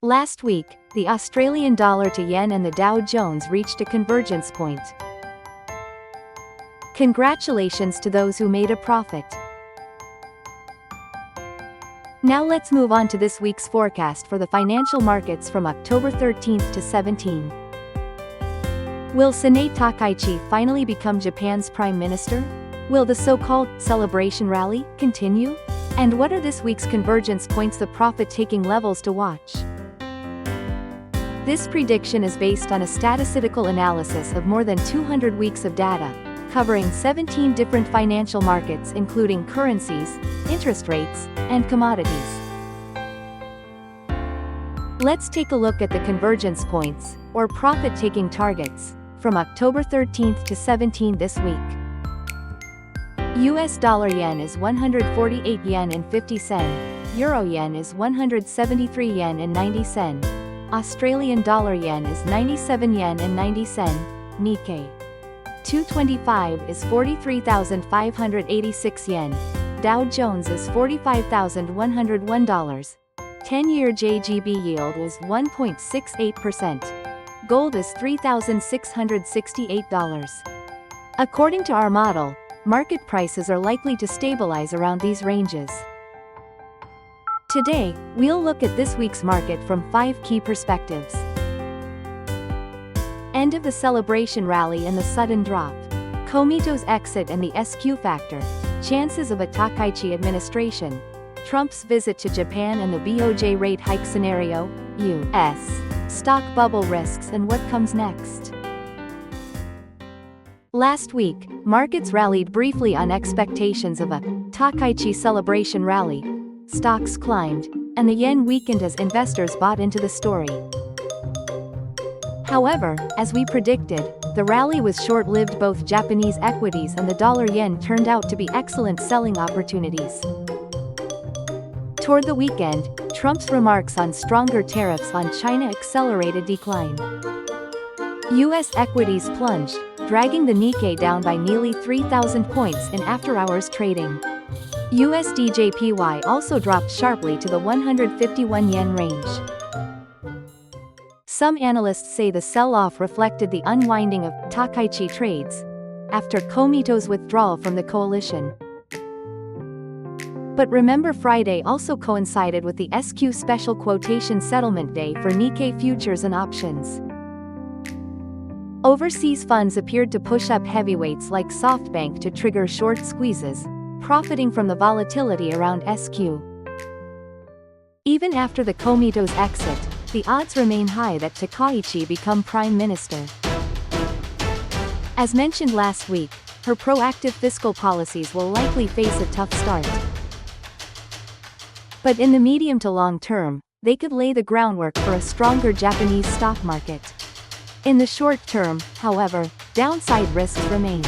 Last week, the Australian dollar to yen and the Dow Jones reached a convergence point. Congratulations to those who made a profit. Now let's move on to this week's forecast for the financial markets from October 13th to 17. Will Sanae Takaichi finally become Japan's prime minister? Will the so-called celebration rally continue? And what are this week's convergence points, the profit-taking levels to watch? This prediction is based on a statistical analysis of more than 200 weeks of data, covering 17 different financial markets including currencies, interest rates, and commodities. Let's take a look at the convergence points, or profit-taking targets, from October 13th to 17 this week. US dollar yen is 148 yen and 50 sen, Euro yen is 173 yen and 90 sen, Australian dollar yen is 97 yen and 90 sen, Nikkei 225 is 43,586 yen, Dow Jones is $45,101, 10-year JGB yield is 1.68%, gold is $3,668. According to our model, market prices are likely to stabilize around these ranges. Today, we'll look at this week's market from 5 key perspectives. End of the celebration rally and the sudden drop. Komito's exit and the SQ factor. Chances of a Takaichi administration. Trump's visit to Japan and the BOJ rate hike scenario. U.S. stock bubble risks and what comes next. Last week, markets rallied briefly on expectations of a Takaichi celebration rally. Stocks climbed, and the yen weakened as investors bought into the story. However, as we predicted, the rally was short-lived. Both Japanese equities and the dollar-yen turned out to be excellent selling opportunities. Toward the weekend, Trump's remarks on stronger tariffs on China accelerated decline. U.S. equities plunged, dragging the Nikkei down by nearly 3,000 points in after-hours trading. USD/JPY also dropped sharply to the 151 yen range. Some analysts say the sell-off reflected the unwinding of Takaichi trades after Komito's withdrawal from the coalition. But remember, Friday also coincided with the SQ special quotation settlement day for Nikkei futures and options. Overseas funds appeared to push up heavyweights like SoftBank to trigger short squeezes, profiting from the volatility around SQ. Even after the Komito's exit, the odds remain high that Takaichi become prime minister. As mentioned last week, her proactive fiscal policies will likely face a tough start. But in the medium to long term, they could lay the groundwork for a stronger Japanese stock market. In the short term, however, downside risks remain.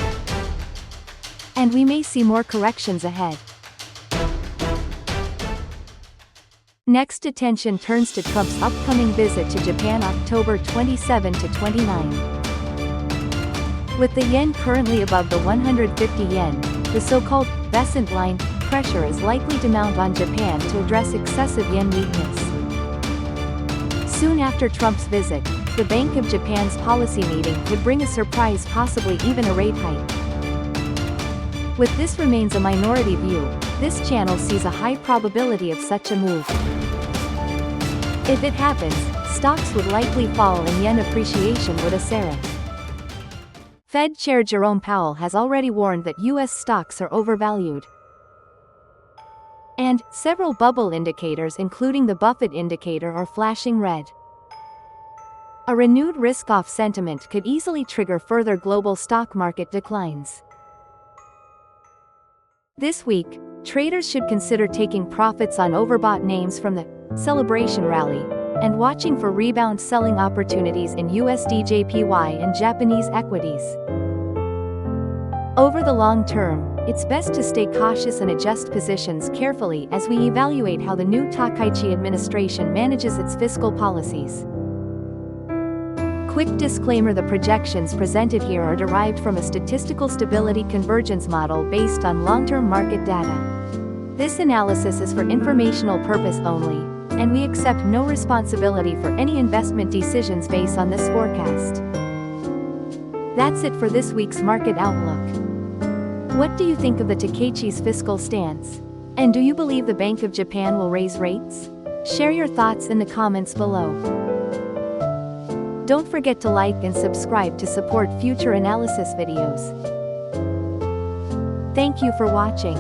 And we may see more corrections ahead. Next, attention turns to Trump's upcoming visit to Japan October 27 to 29. With the yen currently above the 150 yen, the so-called Besant line pressure is likely to mount on Japan to address excessive yen weakness. Soon after Trump's visit, the Bank of Japan's policy meeting could bring a surprise, possibly even a rate hike. With this remains a minority view, this channel sees a high probability of such a move. If it happens, stocks would likely fall and yen appreciation would accelerate. Fed Chair Jerome Powell has already warned that U.S. stocks are overvalued. And several bubble indicators, including the Buffett indicator, are flashing red. A renewed risk-off sentiment could easily trigger further global stock market declines. This week, traders should consider taking profits on overbought names from the celebration rally, and watching for rebound selling opportunities in USD/JPY and Japanese equities. Over the long term, it's best to stay cautious and adjust positions carefully as we evaluate how the new Takaichi administration manages its fiscal policies. Quick disclaimer: the projections presented here are derived from a statistical stability convergence model based on long-term market data. This analysis is for informational purpose only. and we accept no responsibility for any investment decisions based on this forecast. That's it for this week's market outlook. What do you think of the Takaichi's fiscal stance? And do you believe the Bank of Japan will raise rates? Share your thoughts in the comments below. Don't forget to like and subscribe to support future analysis videos. Thank you for watching.